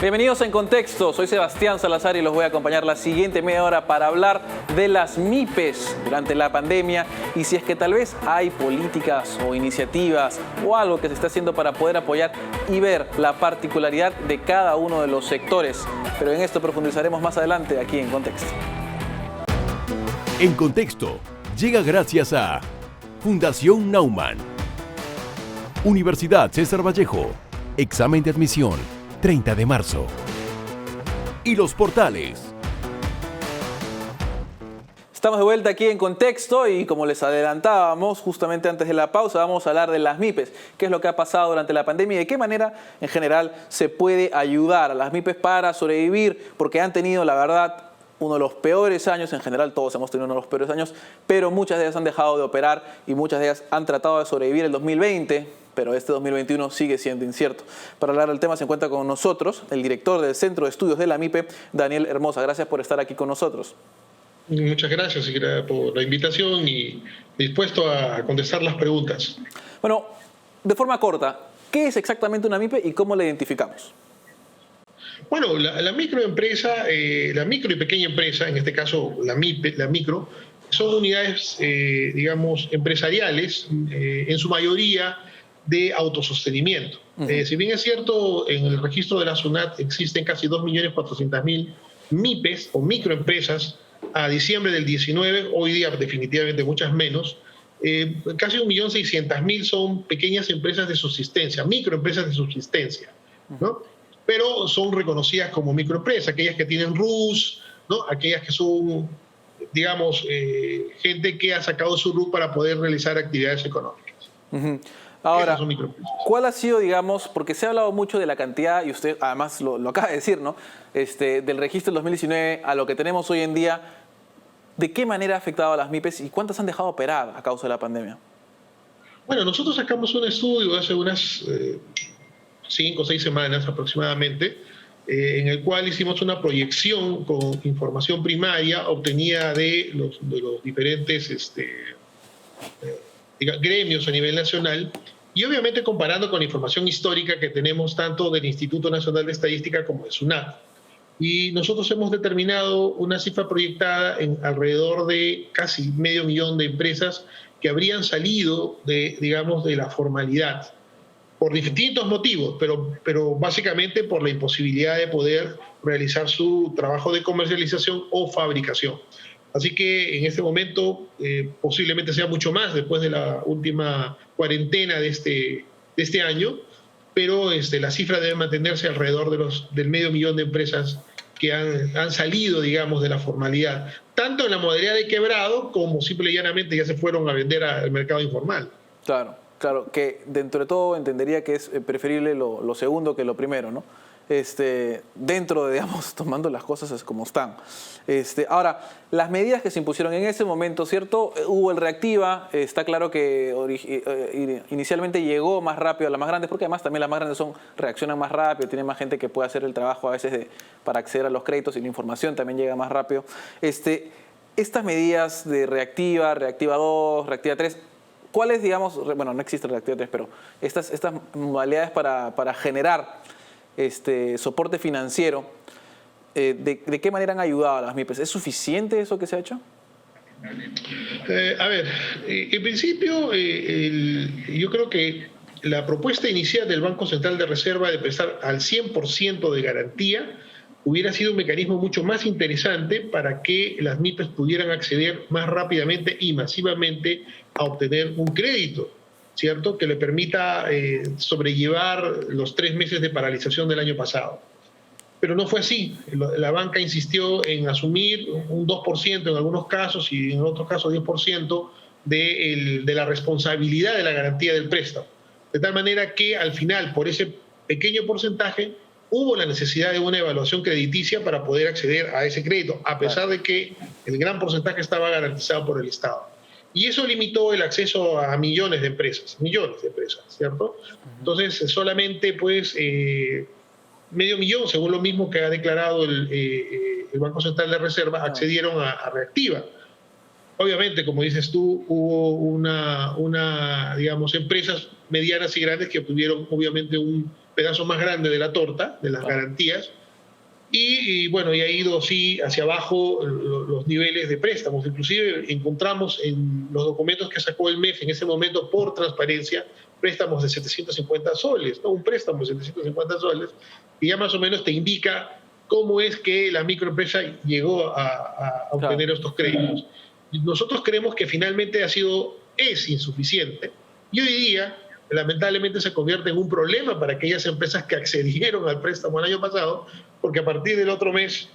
Bienvenidos en Contexto, soy Sebastián Salazar y los voy a acompañar la siguiente media hora para hablar de las MIPES durante la pandemia y si es que tal vez hay políticas o iniciativas o algo que se está haciendo para poder apoyar y ver la particularidad de cada uno de los sectores. Pero en esto profundizaremos más adelante aquí en Contexto. En Contexto llega gracias a Fundación Naumann, Universidad César Vallejo, examen de admisión 30 de marzo. Y los portales. Estamos de vuelta aquí en Contexto y como les adelantábamos justamente antes de la pausa, vamos a hablar de las MIPES, qué es lo que ha pasado durante la pandemia y de qué manera en general se puede ayudar a las MIPES para sobrevivir, porque han tenido, la verdad, uno de los peores años, en general todos hemos tenido uno de los peores años, pero muchas de ellas han dejado de operar y muchas de ellas han tratado de sobrevivir el 2020, pero este 2021 sigue siendo incierto. Para hablar del tema se encuentra con nosotros el director del Centro de Estudios de la MIPE, Daniel Hermosa. Gracias por estar aquí con nosotros. Muchas gracias por la invitación y dispuesto a contestar las preguntas. Bueno, de forma corta, ¿qué es exactamente una MIPE y cómo la identificamos? Bueno, la microempresa, la micro y pequeña empresa, en este caso la MIPE, la micro, son unidades, digamos, empresariales, en su mayoría de autosostenimiento. Si bien es cierto, en el registro de la SUNAT existen casi 2.400.000 MIPES o microempresas a diciembre del 19, hoy día definitivamente muchas menos, casi 1.600.000 son pequeñas empresas de subsistencia, microempresas de subsistencia, ¿no? Pero son reconocidas como microempresas, aquellas que tienen RUS, ¿no? Aquellas que son, digamos, gente que ha sacado su RUS para poder realizar actividades económicas. Ahora, ¿cuál ha sido, digamos, porque se ha hablado mucho de la cantidad, y usted además lo acaba de decir, ¿no? Del registro del 2019 a lo que tenemos hoy en día, ¿de qué manera ha afectado a las MIPES y cuántas han dejado de operar a causa de la pandemia? Bueno, nosotros sacamos un estudio hace unas 5 o 6 semanas aproximadamente, en el cual hicimos una proyección con información primaria obtenida de los diferentes gremios a nivel nacional y obviamente comparando con la información histórica que tenemos tanto del Instituto Nacional de Estadística como de SUNAT. Y nosotros hemos determinado una cifra proyectada en alrededor de casi 500.000 de empresas que habrían salido digamos, de la formalidad por distintos motivos, pero básicamente por la imposibilidad de poder realizar su trabajo de comercialización o fabricación. Así que en este momento posiblemente sea mucho más después de la última cuarentena de este año, pero la cifra debe mantenerse alrededor del 500.000 de empresas que han salido, digamos, de la formalidad, tanto en la modalidad de quebrado como simple y llanamente ya se fueron a vender al mercado informal. Claro, claro, que dentro de todo entendería que es preferible lo segundo que lo primero, ¿no? Dentro de, digamos, tomando las cosas como están. Ahora, las medidas que se impusieron en ese momento, ¿cierto? Hubo el Reactiva, está claro que inicialmente llegó más rápido a las más grandes, porque además también las más grandes reaccionan más rápido, tienen más gente que puede hacer el trabajo a veces para acceder a los créditos y la información también llega más rápido. Estas medidas de Reactiva, Reactiva 2, Reactiva 3, ¿cuáles, digamos, bueno, no existe Reactiva 3, pero estas modalidades para generar soporte financiero, ¿de qué manera han ayudado a las MIPES? ¿Es suficiente eso que se ha hecho? A ver, en principio yo creo que la propuesta inicial del Banco Central de Reserva de prestar al 100% de garantía hubiera sido un mecanismo mucho más interesante para que las MIPES pudieran acceder más rápidamente y masivamente a obtener un crédito, ¿cierto?, que le permita sobrellevar los 3 meses de paralización del año pasado. Pero no fue así. La banca insistió en asumir un 2% en algunos casos y en otros casos 10% de la responsabilidad de la garantía del préstamo. De tal manera que al final, por ese pequeño porcentaje, hubo la necesidad de una evaluación crediticia para poder acceder a ese crédito, a pesar de que el gran porcentaje estaba garantizado por el Estado. Y eso limitó el acceso a millones de empresas, ¿cierto? Entonces, solamente, pues, 500.000, según lo mismo que ha declarado el Banco Central de Reserva, accedieron a Reactiva. Obviamente, como dices tú, hubo digamos, empresas medianas y grandes que obtuvieron, obviamente, un pedazo más grande de la torta, de las garantías, y bueno, y ha ido sí hacia abajo los niveles de préstamos. Inclusive encontramos en los documentos que sacó el MEF en ese momento por transparencia préstamos de 750 soles, ¿no? Un préstamo de 750 soles, y ya más o menos te indica cómo es que la microempresa llegó a obtener estos créditos. Nosotros creemos que finalmente es insuficiente, y hoy día lamentablemente se convierte en un problema para aquellas empresas que accedieron al préstamo el año pasado, porque a partir del otro mes,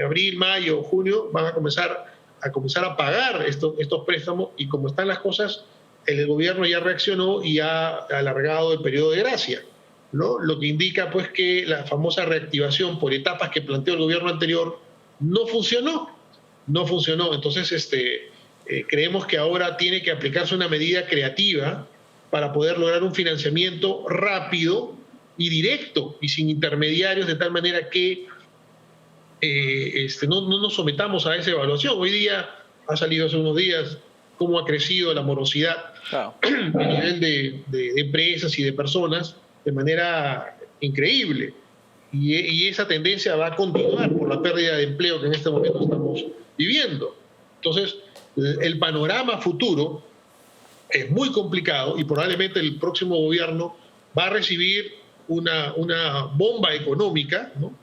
abril, mayo, junio, van a comenzar a pagar estos préstamos, y como están las cosas, el gobierno ya reaccionó y ha alargado el periodo de gracia, ¿no? Lo que indica pues que la famosa reactivación por etapas que planteó el gobierno anterior no funcionó. Entonces creemos que ahora tiene que aplicarse una medida creativa para poder lograr un financiamiento rápido y directo y sin intermediarios, de tal manera que no nos sometamos a esa evaluación. Hoy día ha salido hace unos días cómo ha crecido la morosidad a nivel de empresas y de personas de manera increíble. Y esa tendencia va a continuar por la pérdida de empleo que en este momento estamos viviendo. Entonces, el panorama futuro es muy complicado, y probablemente el próximo gobierno va a recibir una bomba económica, ¿no?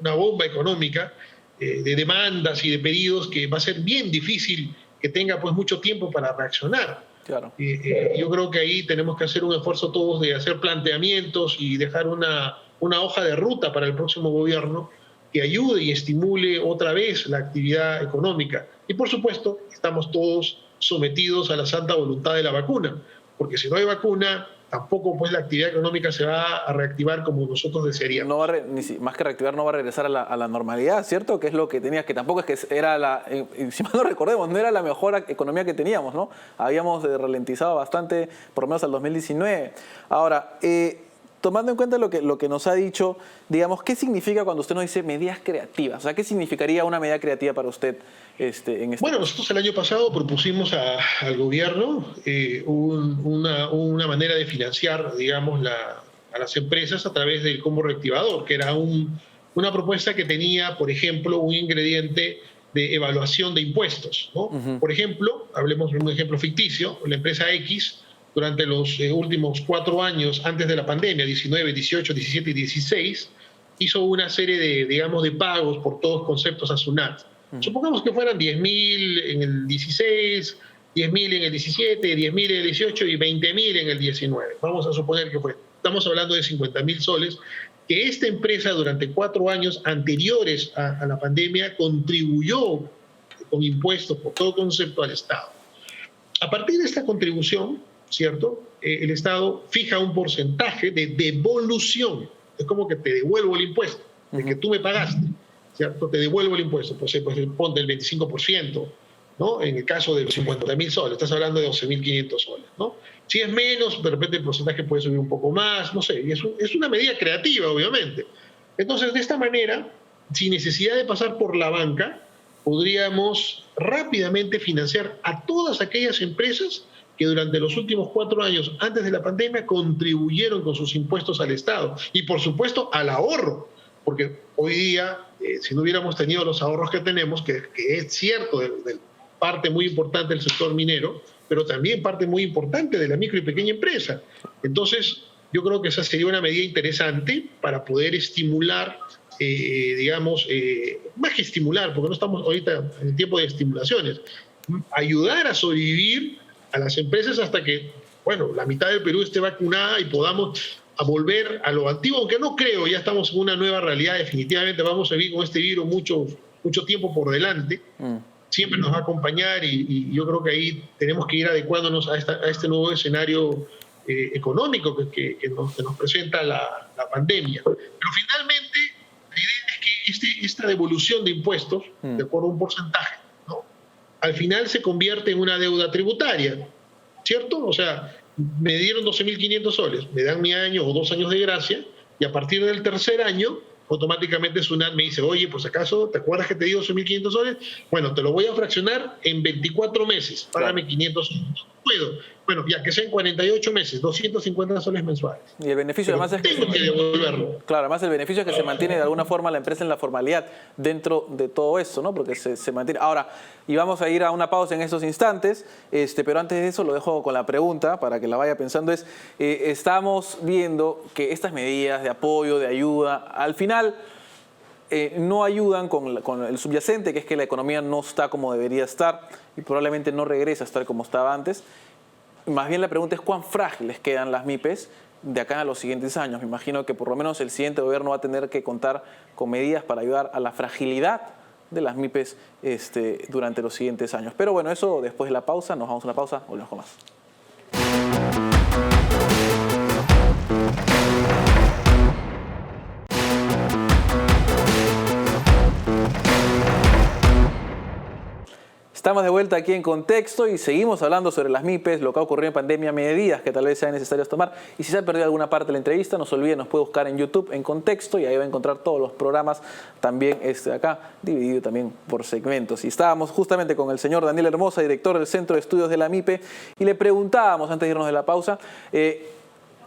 Una bomba económica de demandas y de pedidos que va a ser bien difícil que tenga pues mucho tiempo para reaccionar. Claro. Yo creo que ahí tenemos que hacer un esfuerzo todos de hacer planteamientos y dejar una hoja de ruta para el próximo gobierno que ayude y estimule otra vez la actividad económica. Y por supuesto, estamos todos sometidos a la santa voluntad de la vacuna, porque si no hay vacuna, tampoco pues la actividad económica se va a reactivar como nosotros desearíamos. No va más que reactivar, no va a regresar a la normalidad, ¿cierto? Que es lo que tenía, que tampoco es que era si mal no recordemos, no era la mejor economía que teníamos, ¿no? Habíamos ralentizado bastante, por lo menos al 2019. Ahora, tomando en cuenta lo que nos ha dicho, digamos, ¿qué significa cuando usted nos dice medidas creativas? O sea, ¿qué significaría una medida creativa para usted en este Bueno, nosotros el año pasado propusimos al gobierno una manera de financiar, digamos, a las empresas a través del combo reactivador, que era una propuesta que tenía, por ejemplo, un ingrediente de evaluación de impuestos, ¿no? Por ejemplo, hablemos de un ejemplo ficticio, la empresa X, durante los últimos 4 años antes de la pandemia, 19, 18, 17 y 16, hizo una serie de pagos por todos conceptos a SUNAT. Supongamos que fueran 10.000 en el 16, 10.000 en el 17, 10.000 en el 18 y 20.000 en el 19. Vamos a suponer que estamos hablando de 50.000 soles, que esta empresa durante 4 años anteriores a la pandemia contribuyó con impuestos por todo concepto al Estado. A partir de esta contribución, ¿cierto? El Estado fija un porcentaje de devolución. Es como que te devuelvo el impuesto, de que tú me pagaste, ¿cierto? Te devuelvo el impuesto. Pues ponte el 25%, ¿no? En el caso de los 50.000 soles, estás hablando de 12.500 soles, ¿no? Si es menos, de repente el porcentaje puede subir un poco más, no sé. Y es una medida creativa, obviamente. Entonces, de esta manera, sin necesidad de pasar por la banca, podríamos rápidamente financiar a todas aquellas empresas que durante los últimos 4 años antes de la pandemia contribuyeron con sus impuestos al Estado y por supuesto al ahorro, porque hoy día si no hubiéramos tenido los ahorros que tenemos, que es cierto de parte muy importante del sector minero, pero también parte muy importante de la micro y pequeña empresa. Entonces yo creo que esa sería una medida interesante para poder estimular, más que estimular, porque no estamos ahorita en el tiempo de estimulaciones, ayudar a sobrevivir a las empresas hasta que, bueno, la mitad del Perú esté vacunada y podamos volver a lo antiguo, aunque no creo, ya estamos en una nueva realidad, definitivamente vamos a vivir con este virus mucho tiempo por delante, siempre nos va a acompañar y yo creo que ahí tenemos que ir adecuándonos a este nuevo escenario económico que nos presenta la pandemia. Pero finalmente, la idea es que esta devolución de impuestos, de acuerdo a un porcentaje, al final se convierte en una deuda tributaria, ¿cierto? O sea, me dieron 12.500 soles, me dan mi año o 2 años de gracia, y a partir del tercer año, automáticamente SUNAT me dice, oye, pues acaso, ¿te acuerdas que te di 12.500 soles? Bueno, te lo voy a fraccionar en 24 meses, págame 500 soles. puedo. Bueno, ya que sean 48 meses, 250 soles mensuales. Y el beneficio Pero además es tengo que devolverlo. claro, además el beneficio es que se mantiene de alguna forma la empresa en la formalidad dentro de todo eso, ¿no? Porque se mantiene. Ahora, y vamos a ir a una pausa en estos instantes, pero antes de eso lo dejo con la pregunta para que la vaya pensando. Estamos viendo que estas medidas de apoyo, de ayuda, al final no ayudan con el subyacente, que es que la economía no está como debería estar y probablemente no regresa a estar como estaba antes. Más bien la pregunta es cuán frágiles quedan las MIPES de acá a los siguientes años. Me imagino que por lo menos el siguiente gobierno va a tener que contar con medidas para ayudar a la fragilidad de las MIPES durante los siguientes años. Pero bueno, eso después de la pausa. Nos vamos a una pausa, volvemos con más. Estamos de vuelta aquí en Contexto y seguimos hablando sobre las MIPES, lo que ha ocurrido en pandemia, medidas que tal vez sean necesarias tomar. Y si se ha perdido alguna parte de la entrevista, no se olvide, nos puede buscar en YouTube en Contexto y ahí va a encontrar todos los programas, también acá, dividido también por segmentos. Y estábamos justamente con el señor Daniel Hermosa, director del Centro de Estudios de la MIPE, y le preguntábamos antes de irnos de la pausa,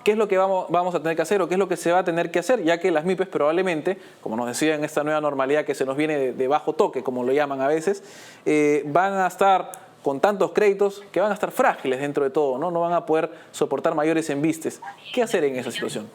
¿qué es lo que vamos a tener que hacer o qué es lo que se va a tener que hacer? Ya que las MIPES probablemente, como nos decía en esta nueva normalidad que se nos viene de bajo toque, como lo llaman a veces, van a estar con tantos créditos que van a estar frágiles dentro de todo, ¿no? No van a poder soportar mayores embistes. ¿Qué hacer en esa situación?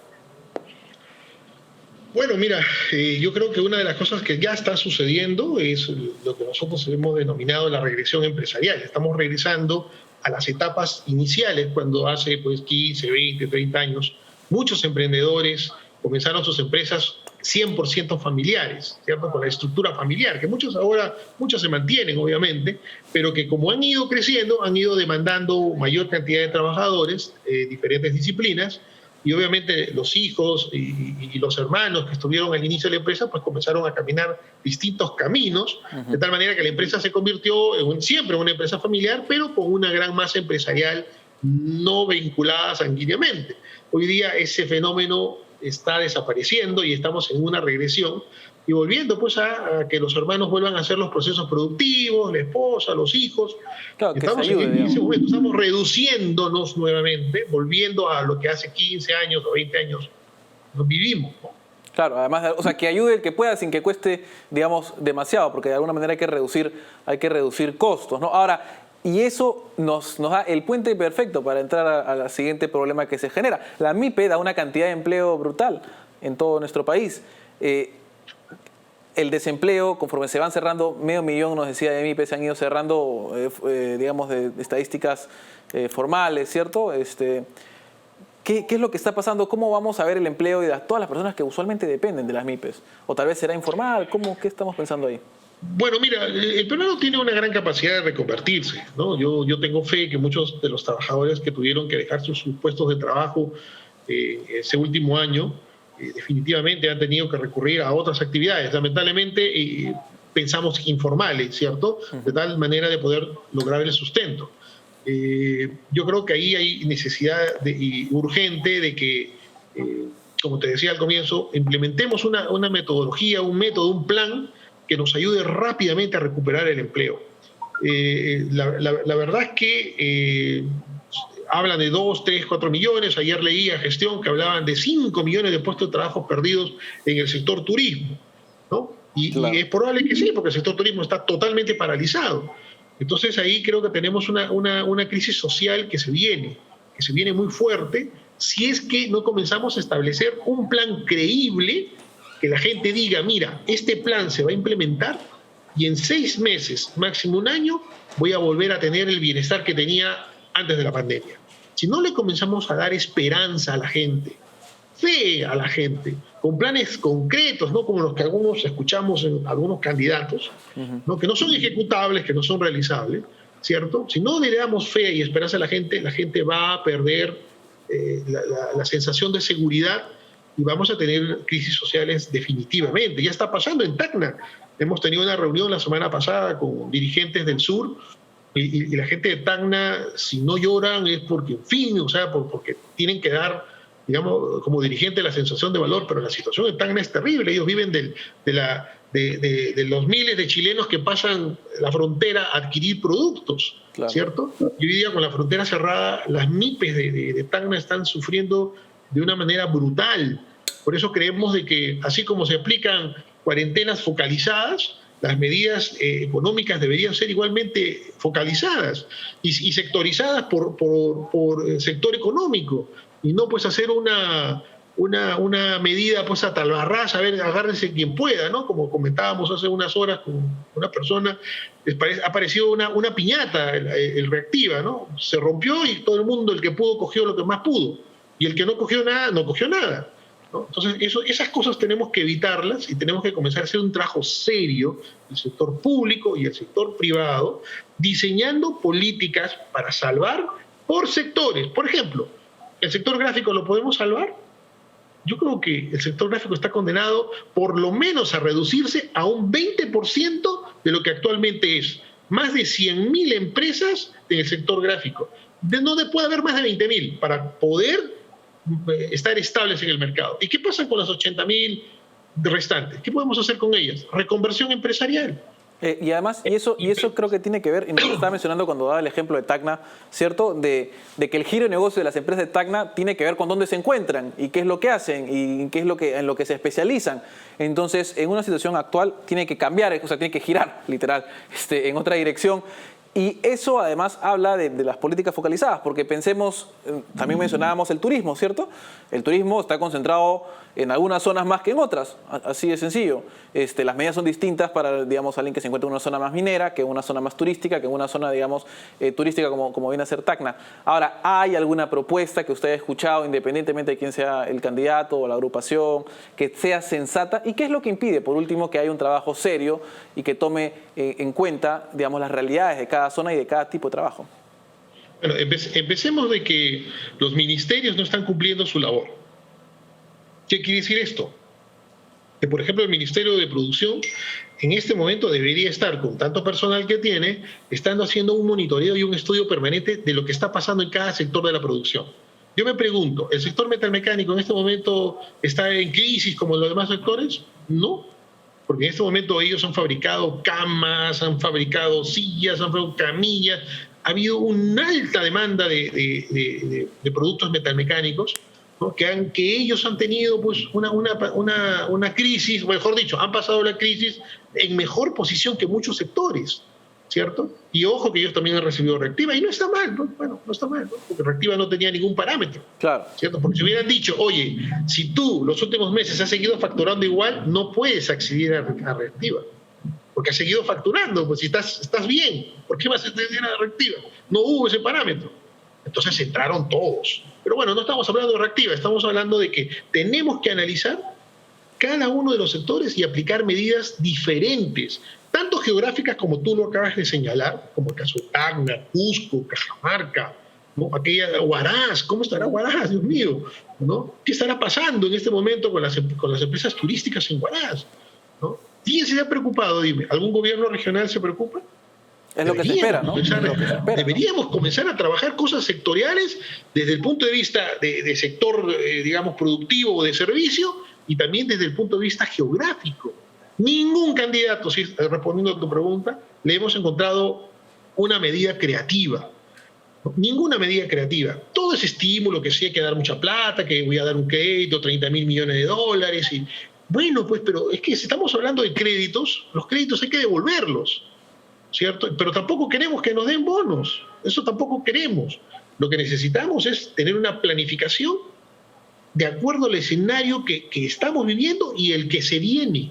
Bueno, mira, yo creo que una de las cosas que ya está sucediendo es lo que nosotros hemos denominado la regresión empresarial. Estamos regresando a las etapas iniciales, cuando hace 15, 20, 30 años, muchos emprendedores comenzaron sus empresas 100% familiares, ¿cierto? Con la estructura familiar, que muchos se mantienen, obviamente, pero que como han ido creciendo, han ido demandando mayor cantidad de trabajadores, diferentes disciplinas, y obviamente los hijos y los hermanos que estuvieron al inicio de la empresa pues comenzaron a caminar distintos caminos, de tal manera que la empresa se convirtió siempre en una empresa familiar, pero con una gran masa empresarial no vinculada sanguíneamente. Hoy día ese fenómeno está desapareciendo y estamos en una regresión y volviendo pues a que los hermanos vuelvan a hacer los procesos productivos, la esposa, los hijos. Claro, estamos en ese momento, estamos reduciéndonos nuevamente, volviendo a lo que hace 15 años o 20 años nos vivimos, ¿no? Claro, además, o sea, que ayude el que pueda sin que cueste, digamos, demasiado, porque de alguna manera hay que reducir costos, ¿no? Ahora, y eso nos da el puente perfecto para entrar al siguiente problema que se genera. La MIPE da una cantidad de empleo brutal en todo nuestro país. El desempleo, conforme se van cerrando, 500,000, nos decía de MIPE, se han ido cerrando, digamos, de estadísticas formales, ¿cierto? ¿Qué es lo que está pasando? ¿Cómo vamos a ver el empleo de todas las personas que usualmente dependen de las MIPES? ¿O tal vez será informal? ¿Qué estamos pensando ahí? Bueno, mira, el peruano tiene una gran capacidad de reconvertirse, ¿no? Yo tengo fe que muchos de los trabajadores que tuvieron que dejar sus puestos de trabajo ese último año, definitivamente han tenido que recurrir a otras actividades. Lamentablemente pensamos informales, ¿cierto? De tal manera de poder lograr el sustento. Yo creo que ahí hay necesidad urgente de que, como te decía al comienzo, implementemos una metodología, un método, un plan que nos ayude rápidamente a recuperar el empleo. La verdad es que hablan de 2, 3, 4 millones. Ayer leí a Gestión que hablaban de 5 millones de puestos de trabajo perdidos en el sector turismo, ¿no? Claro. Y es probable que sí, porque el sector turismo está totalmente paralizado. Entonces ahí creo que tenemos una crisis social que se viene muy fuerte, si es que no comenzamos a establecer un plan creíble, que la gente diga, mira, este plan se va a implementar y en 6 meses, máximo 1 año, voy a volver a tener el bienestar que tenía antes de la pandemia. Si no le comenzamos a dar esperanza a la gente, fe a la gente, con planes concretos, no como los que algunos escuchamos en algunos candidatos, ¿no? Que no son ejecutables, que no son realizables, ¿cierto? Si no le damos fe y esperanza a la gente va a perder la sensación de seguridad y vamos a tener crisis sociales definitivamente. Ya está pasando en Tacna. Hemos tenido una reunión la semana pasada con dirigentes del sur y la gente de Tacna, si no lloran es porque, en fin, o sea, porque tienen que dar, digamos, como dirigente la sensación de valor, pero la situación en Tacna es terrible. Ellos viven de de los miles de chilenos que pasan la frontera a adquirir productos, claro, ¿cierto? Y hoy día con la frontera cerrada, las MIPES de Tacna están sufriendo de una manera brutal. Por eso creemos de que, así como se aplican cuarentenas focalizadas, las medidas económicas deberían ser igualmente focalizadas y sectorizadas por sector económico, y no pues hacer una medida pues atalbarrás, a ver, agárrense quien pueda, ¿no? Como comentábamos hace unas horas con una persona, ha parecido una piñata el Reactiva, ¿no? Se rompió y todo el mundo, el que pudo, cogió lo que más pudo, y el que no cogió nada, no cogió nada, ¿no? Entonces esas cosas tenemos que evitarlas y tenemos que comenzar a hacer un trabajo serio, el sector público y el sector privado, diseñando políticas para salvar por sectores. Por ejemplo, ¿el sector gráfico lo podemos salvar? Yo creo que el sector gráfico está condenado por lo menos a reducirse a un 20% de lo que actualmente es. Más de 100.000 empresas en el sector gráfico. No puede haber más de 20.000 para poder estar estables en el mercado. ¿Y qué pasa con las 80.000 restantes? ¿Qué podemos hacer con ellas? Reconversión empresarial. Y además, y eso creo que tiene que ver, y nos estaba mencionando cuando daba el ejemplo de Tacna, ¿cierto? De que el giro de negocio de las empresas de Tacna tiene que ver con dónde se encuentran y qué es lo que hacen y qué es en lo que se especializan. Entonces, en una situación actual tiene que cambiar, o sea, tiene que girar, literal, en otra dirección. Y eso además habla de las políticas focalizadas, porque pensemos, también mencionábamos el turismo, ¿cierto? El turismo está concentrado en algunas zonas más que en otras, así de sencillo. Las medidas son distintas para, digamos, alguien que se encuentra en una zona más minera, que en una zona más turística, que en una zona, digamos, turística como viene a ser Tacna. Ahora, ¿hay alguna propuesta que usted haya escuchado, independientemente de quién sea el candidato o la agrupación, que sea sensata? ¿Y qué es lo que impide, por último, que haya un trabajo serio y que tome en cuenta, digamos, las realidades de cada zona y de cada tipo de trabajo? Bueno, empecemos de que los ministerios no están cumpliendo su labor. ¿Qué quiere decir esto? Que, por ejemplo, el Ministerio de Producción en este momento debería estar, con tanto personal que tiene, estando haciendo un monitoreo y un estudio permanente de lo que está pasando en cada sector de la producción. Yo me pregunto, ¿el sector metalmecánico en este momento está en crisis como los demás sectores? No, porque en este momento ellos han fabricado camas, han fabricado sillas, han fabricado camillas. Ha habido una alta demanda de productos metalmecánicos, ¿no? que ellos han tenido pues una crisis, mejor dicho, han pasado la crisis en mejor posición que muchos sectores, ¿cierto? Y ojo que ellos también han recibido Reactiva, y no está mal, ¿no? Bueno, no está mal, ¿no? Porque Reactiva no tenía ningún parámetro, claro, ¿cierto? Porque si hubieran dicho, oye, si tú los últimos meses has seguido facturando igual, no puedes acceder a Reactiva, porque has seguido facturando, pues si estás bien, ¿por qué vas a acceder a Reactiva? No hubo ese parámetro. Entonces entraron todos. Pero bueno, no estamos hablando de Reactiva, estamos hablando de que tenemos que analizar cada uno de los sectores y aplicar medidas diferentes, tanto geográficas como tú lo acabas de señalar, como el caso de Tacna, Cusco, Cajamarca, ¿no? Aquella Huaraz, ¿cómo estará Huaraz, Dios mío? ¿No? ¿Qué estará pasando en este momento con las empresas turísticas en Huaraz? ¿No? ¿Quién se ha preocupado? Dime, ¿algún gobierno regional se preocupa? Es lo que se espera, ¿no? Deberíamos comenzar a trabajar cosas sectoriales desde el punto de vista de sector, digamos, productivo o de servicio, y también desde el punto de vista geográfico. Ningún candidato, respondiendo a tu pregunta, le hemos encontrado una medida creativa. Ninguna medida creativa. Todo ese estímulo que sí hay que dar mucha plata, que voy a dar un crédito, 30.000 millones de dólares. Y, bueno, pues, pero es que si estamos hablando de créditos, los créditos hay que devolverlos, ¿cierto? Pero tampoco queremos que nos den bonos. Eso tampoco queremos. Lo que necesitamos es tener una planificación de acuerdo al escenario que estamos viviendo y el que se viene.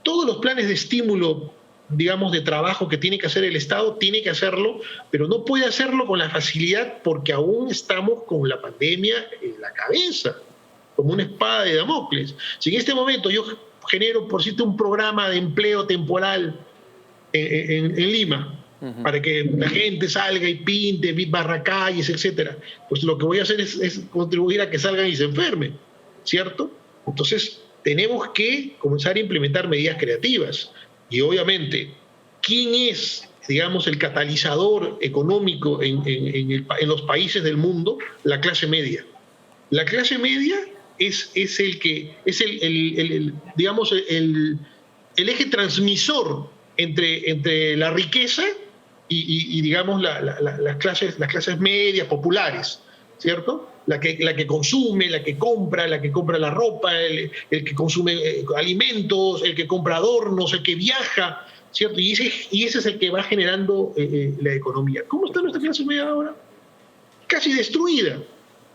Todos los planes de estímulo, digamos, de trabajo que tiene que hacer el Estado, tiene que hacerlo, pero no puede hacerlo con la facilidad porque aún estamos con la pandemia en la cabeza, como una espada de Damocles. Si en este momento yo genero, por cierto, un programa de empleo temporal en Lima, para que la gente salga y pinte, barra calles, etcétera, pues lo que voy a hacer es contribuir a que salgan y se enfermen, ¿cierto? Entonces, tenemos que comenzar a implementar medidas creativas. Y obviamente, ¿quién es, digamos, el catalizador económico en los países del mundo? La clase media. La clase media es el que es digamos, el eje transmisor entre la riqueza y digamos, las clases medias, populares, ¿cierto? La que consume, la que compra la ropa, el que consume alimentos, el que compra adornos, el que viaja, ¿cierto? Y ese es el que va generando la economía. ¿Cómo está nuestra clase media ahora? Casi destruida,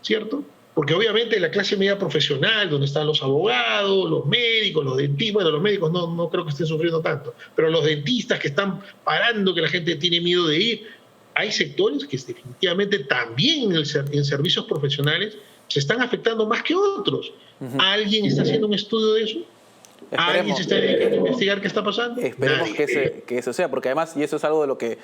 ¿cierto? Porque obviamente la clase media profesional, donde están los abogados, los médicos, los dentistas, bueno, los médicos no creo que estén sufriendo tanto, pero los dentistas que están parando, que la gente tiene miedo de ir, hay sectores que definitivamente también en servicios profesionales se están afectando más que otros. ¿Alguien está haciendo un estudio de eso? ¿Alguien se está dedicando a investigar qué está pasando? Esperemos que eso sea, porque además, y eso es algo de lo que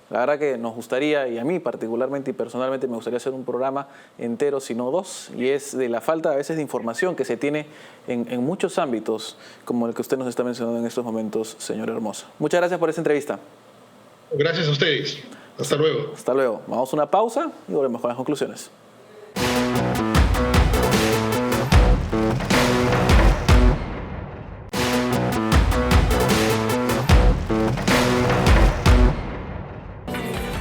la verdad que nos gustaría, y a mí particularmente y personalmente me gustaría hacer un programa entero, si no dos, y es de la falta a veces de información que se tiene en muchos ámbitos, como el que usted nos está mencionando en estos momentos, señor Hermoso. Muchas gracias por esta entrevista. Gracias a ustedes. Hasta luego. Hasta luego. Vamos a una pausa y volvemos con las conclusiones.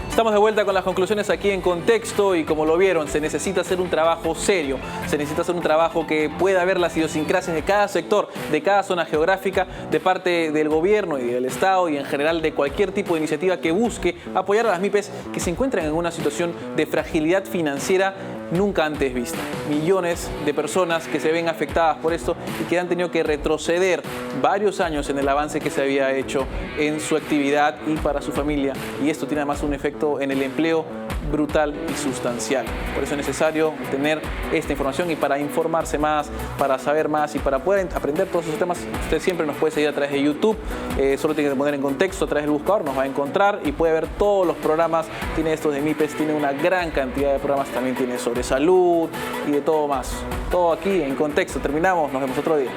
Estamos de vuelta con las conclusiones aquí en Contexto y como lo vieron, se necesita hacer un trabajo serio, se necesita hacer un trabajo que pueda ver las idiosincrasias de cada sector, de cada zona geográfica, de parte del gobierno y del Estado y en general de cualquier tipo de iniciativa que busque apoyar a las MIPYs que se encuentran en una situación de fragilidad financiera nunca antes vista. Millones de personas que se ven afectadas por esto y que han tenido que retroceder varios años en el avance que se había hecho en su actividad y para su familia. Y esto tiene además un efecto en el empleo brutal y sustancial. Por eso es necesario tener esta información y para informarse más, para saber más y para poder aprender todos esos temas, usted siempre nos puede seguir a través de YouTube. Solo tiene que poner en contexto a través del buscador, nos va a encontrar y puede ver todos los programas. Tiene estos de MIPYs, tiene una gran cantidad de programas, también tiene sobre salud y de todo más. Todo aquí en Contexto. Terminamos, nos vemos otro día.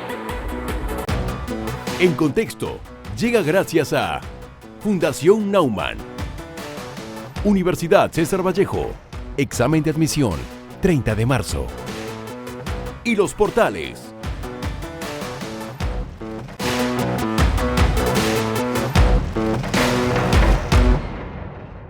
En Contexto llega gracias a Fundación Naumann, Universidad César Vallejo, examen de admisión 30 de marzo. Y Los Portales.